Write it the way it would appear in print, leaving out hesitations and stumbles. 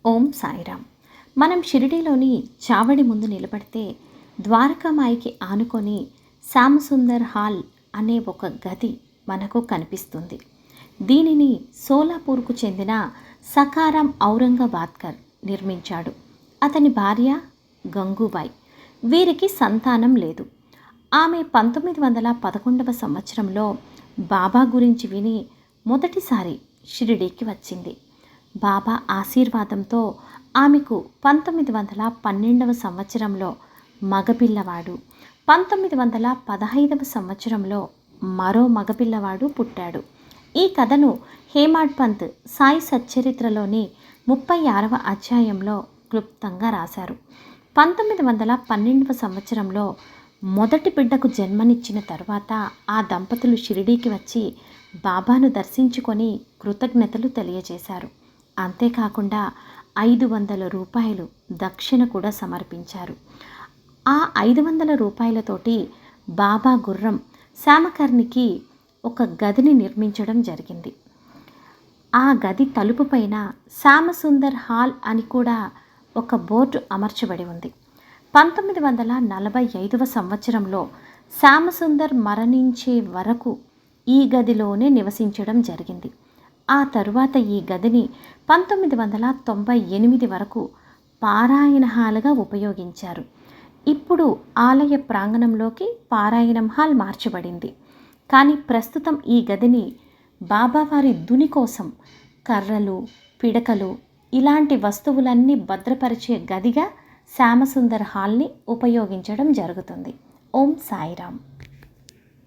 ఓం సాయిరామ్. మనం షిరిడీలోని చావడి ముందు నిలబడితే ద్వారకామాయికి ఆనుకొని శ్యామసుందర్ హాల్ అనే ఒక గది మనకు కనిపిస్తుంది. దీనిని సోలాపూర్కు చెందిన సకారాం ఔరంగాబాద్కర్ నిర్మించాడు. అతని భార్య గంగూబాయి. వీరికి సంతానం లేదు. ఆమె 1911 సంవత్సరంలో బాబా గురించి విని మొదటిసారి షిరిడీకి వచ్చింది. బాబా ఆశీర్వాదంతో ఆమెకు 1912 సంవత్సరంలో మగపిల్లవాడు, 1915 సంవత్సరంలో మరో మగపిల్లవాడు పుట్టాడు. ఈ కథను హేమాడ్ పంత్ సాయి సచ్చరిత్రలోని 36వ అధ్యాయంలో క్లుప్తంగా రాశారు. 1912 సంవత్సరంలో మొదటి బిడ్డకు జన్మనిచ్చిన తర్వాత ఆ దంపతులు షిరిడీకి వచ్చి బాబాను దర్శించుకొని కృతజ్ఞతలు తెలియజేశారు. అంతేకాకుండా 500 రూపాయలు దక్షిణ కూడా సమర్పించారు. ఆ 500 రూపాయలతోటి బాబా గుర్రం శ్యామకర్ణికి ఒక గదిని నిర్మించడం జరిగింది. ఆ గది తలుపు పైన శ్యామసుందర్ హాల్ అని కూడా ఒక బోర్డు అమర్చబడి ఉంది. 1945 సంవత్సరంలో శ్యామసుందర్ మరణించే వరకు ఈ గదిలోనే నివసించడం జరిగింది. ఆ తరువాత ఈ గదిని 1998 వరకు పారాయణ హాల్గా ఉపయోగించారు. ఇప్పుడు ఆలయ ప్రాంగణంలోకి పారాయణం హాల్ మార్చబడింది. కానీ ప్రస్తుతం ఈ గదిని బాబావారి దుని కోసం కర్రలు, పిడకలు ఇలాంటి వస్తువులన్నీ భద్రపరిచే గదిగా శ్యామసుందర్ హాల్ని ఉపయోగించడం జరుగుతుంది. ఓం సాయిరామ్.